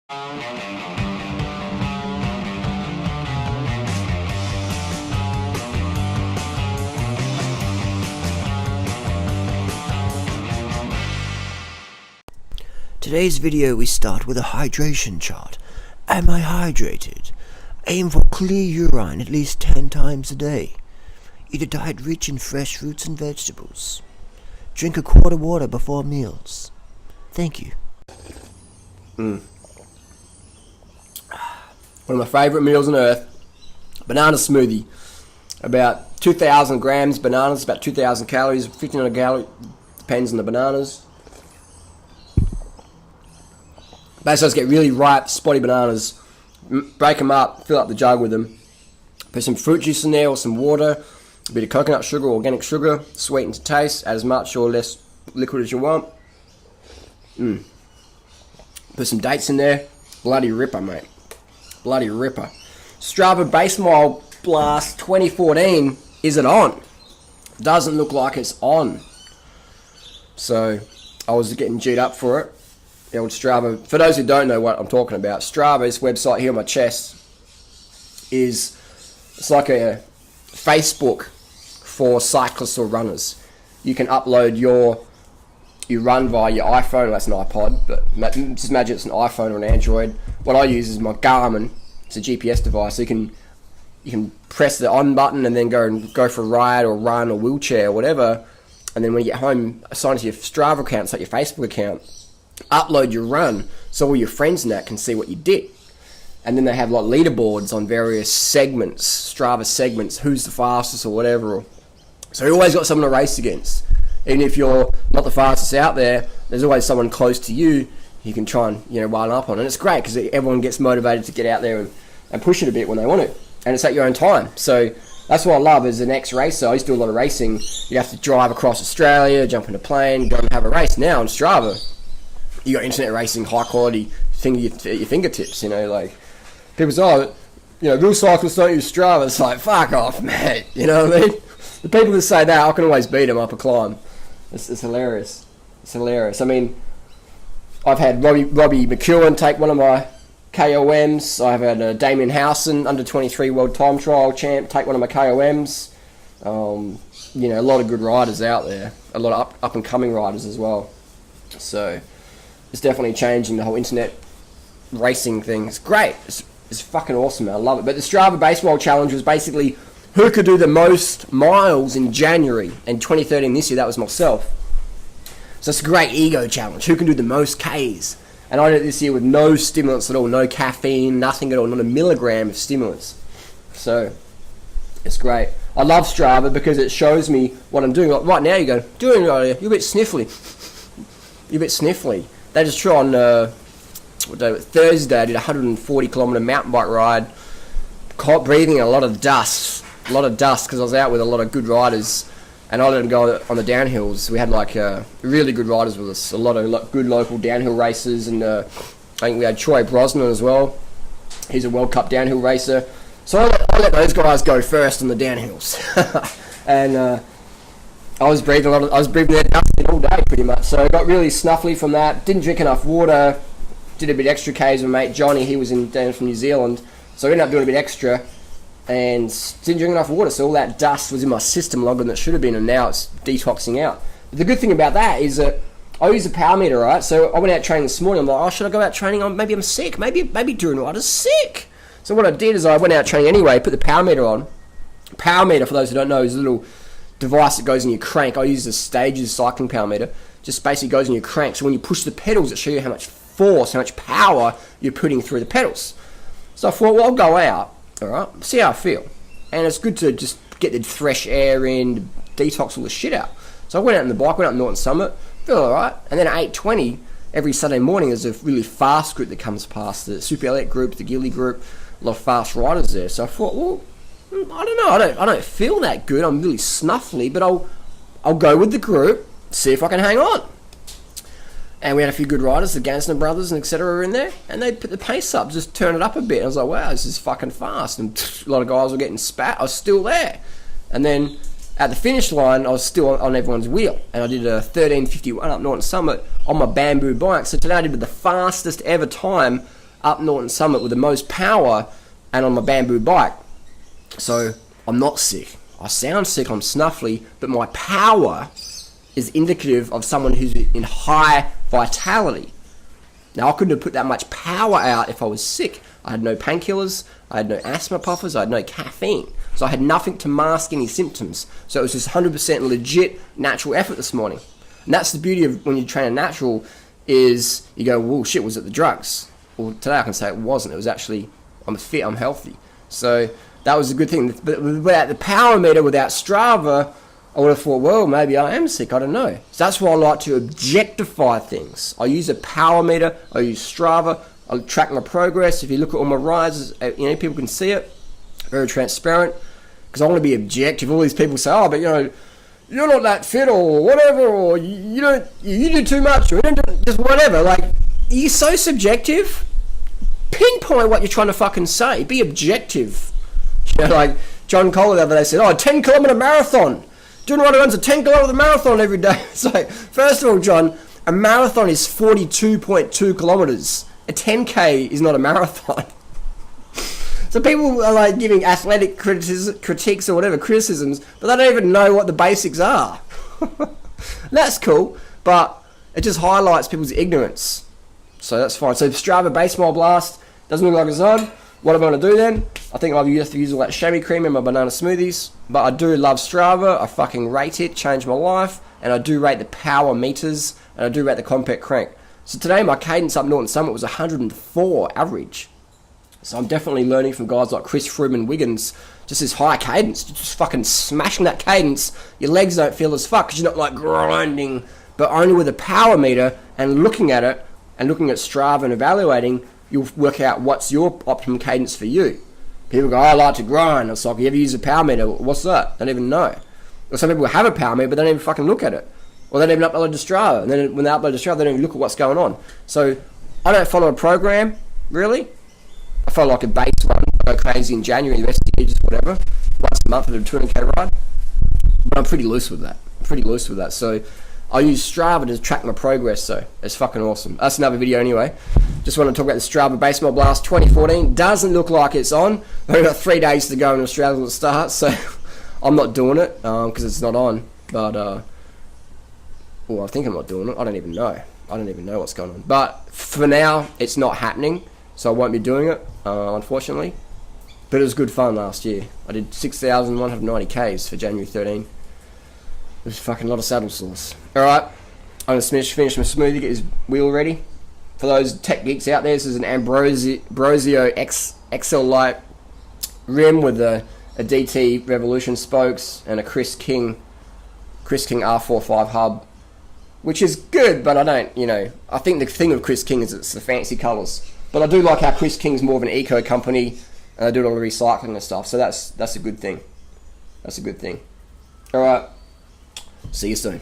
Today's video we start with a hydration chart. Am I hydrated? Aim for clear urine at least 10 times a day. Eat a diet rich in fresh fruits and vegetables. Drink a quart of water before meals. Thank you. One of my favourite meals on earth, banana smoothie. About 2,000 grams bananas, about 2,000 calories, 1,500 calories, depends on the bananas. Basically, just get really ripe, spotty bananas, break them up, fill up the jug with them, put some fruit juice in there or some water, a bit of coconut sugar or organic sugar, sweeten to taste, add as much or less liquid as you want. Put some dates in there, bloody ripper, mate. Bloody ripper. Strava Base Mile Blast 2014, is it on? Doesn't look like it's on. So, I was getting G'd up for it. The old Strava. For those who don't know what I'm talking about, Strava's website here on my chest it's like a Facebook for cyclists or runners. You can upload you run via your iPhone, or that's an iPod, but just imagine it's an iPhone or an Android. What I use is my Garmin. It's a GPS device, so you can press the on button and then go for a ride or run or wheelchair or whatever, and then when you get home, assign it to your Strava account, it's like your Facebook account. Upload your run so all your friends and that can see what you did. And then they have like leaderboards on various segments, Strava segments, who's the fastest or whatever. So you always got someone to race against. Even if you're not the fastest out there, there's always someone close to you can try and run up on. And it's great because everyone gets motivated to get out there and push it a bit when they want to. And it's at your own time. So that's what I love as an ex-racer. I used to do a lot of racing. You have to drive across Australia, jump in a plane, go and have a race. Now on Strava, you got internet racing, high quality thing at your fingertips. Like people say, real cyclists don't use Strava. It's like, fuck off, mate. You know what I mean? The people that say that, I can always beat them up a climb. It's hilarious. It's hilarious. I mean, I've had Robbie McEwen take one of my KOMs. I've had Damien Howson, under 23 world time trial champ, take one of my KOMs. A lot of good riders out there. A lot of up and coming riders as well. So it's definitely changing the whole internet racing thing. It's great. It's fucking awesome, man. I love it. But the Strava Baseball Challenge was basically who could do the most miles in January. And 2013, this year, that was myself. So it's a great ego challenge. Who can do the most Ks? And I did it this year with no stimulants at all. No caffeine, nothing at all. Not a milligram of stimulants. So it's great. I love Strava because it shows me what I'm doing. Like right now, you go, doing right here. You're a bit sniffly. You're a bit sniffly. They just try on Thursday. I did a 140-kilometre mountain bike ride, breathing a lot of dust because I was out with a lot of good riders, and I let them go on the downhills. We had really good riders with us, a lot of good local downhill racers, and I think we had Troy Brosnan as well. He's a World Cup downhill racer. So I let those guys go first on the downhills, and I was breathing their dust in all day pretty much. So I got really snuffly from that. Didn't drink enough water. Did a bit extra Ks with my mate Johnny. He was down from New Zealand, so I ended up doing a bit extra, and didn't drink enough water. So all that dust was in my system longer than it should have been, and now it's detoxing out. But the good thing about that is that I use a power meter, right? So I went out training this morning. I'm like, should I go out training? Maybe I'm sick. Maybe doing right is sick. So what I did is I went out training anyway. Put the power meter on. Power meter, for those who don't know, is a little device that goes in your crank. I use the Stages cycling power meter. Just basically goes in your crank. So when you push the pedals, it shows you how much force, how much power you're putting through the pedals. So I thought, well, I'll go out, all right, see how I feel. And it's good to just get the fresh air in, detox all the shit out. So I went out on the bike, went up Norton Summit, feel all right. And then at 8:20 every Sunday morning, there's a really fast group that comes past, the Super Elite group, the Gilly group, a lot of fast riders there. So I thought, well, I don't know, I don't feel that good. I'm really snuffly, but I'll go with the group, see if I can hang on. And we had a few good riders, the Gansner brothers and etc. were in there, and they put the pace up, just turn it up a bit. I was like, wow, this is fucking fast. And a lot of guys were getting spat. I was still there. And then at the finish line, I was still on everyone's wheel. And I did a 13:51 up Norton Summit on my bamboo bike. So today I did the fastest ever time up Norton Summit with the most power and on my bamboo bike. So I'm not sick. I sound sick, I'm snuffly, but my power is indicative of someone who's in high vitality. Now, I couldn't have put that much power out if I was sick. I had no painkillers, I had no asthma puffers, I had no caffeine. So I had nothing to mask any symptoms. So it was just 100% legit natural effort this morning. And that's the beauty of when you train a natural, is you go, whoa, shit, was it the drugs? Well, today I can say it wasn't. It was actually, I'm fit, I'm healthy. So that was a good thing. But without the power meter, without Strava, I would have thought, well, maybe I am sick, I don't know. So that's why I like to objectify things. I use a power meter, I use Strava, I track my progress. If you look at all my rides, people can see it. Very transparent. Because I want to be objective. All these people say, oh, but you're not that fit or whatever, or you do too much, or you don't do just whatever. Like, you're so subjective. Pinpoint what you're trying to fucking say. Be objective. Like John Cole the other day said, 10-kilometer marathon. John Ryder runs a 10-kilometer marathon every day. It's like, first of all, John, a marathon is 42.2 kilometers. A 10K is not a marathon. So people are like giving athletic critiques or whatever, criticisms, but they don't even know what the basics are. That's cool, but it just highlights people's ignorance. So that's fine. So Strava Base Mile Blast doesn't look like it's on. What am I going to do then? I think I'll have to use all that chamois cream in my banana smoothies. But I do love Strava. I fucking rate it. Changed my life. And I do rate the power meters. And I do rate the compact crank. So today my cadence up Norton Summit was 104 average. So I'm definitely learning from guys like Chris Froome and Wiggins. Just this high cadence. Just fucking smashing that cadence. Your legs don't feel as fuck because you're not like grinding. But only with a power meter and looking at it and looking at Strava and evaluating, you'll work out what's your optimum cadence for you. People go, I like to grind. It's like, you ever use a power meter? What's that? They don't even know. Or some people have a power meter, but they don't even fucking look at it. Or they don't even upload to Strava. And then when they upload to Strava, they don't even look at what's going on. So I don't follow a program, really. I follow like a base run. I go crazy in January, the rest of the year, just whatever. Once a month I do a 200k ride. But I'm pretty loose with that. So I use Strava to track my progress, so it's fucking awesome. That's another video anyway. Just want to talk about the Strava Base Mile Blast 2014. Doesn't look like it's on. I've got 3 days to go in Australia to start, so I'm not doing it because it's not on. But, I think I'm not doing it. I don't even know. I don't even know what's going on. But for now, it's not happening, so I won't be doing it, unfortunately. But it was good fun last year. I did 6,190 Ks for January 13. There's fucking a lot of saddle sores. Alright, I'm going to finish my smoothie, get his wheel ready. For those tech geeks out there, this is an Ambrosio XL Light rim with a DT Revolution spokes and a Chris King R45 hub, which is good, but I don't, I think the thing with Chris King is it's the fancy colours. But I do like how Chris King's more of an eco company and they do all the recycling and stuff, so that's a good thing. That's a good thing. Alright. See you soon.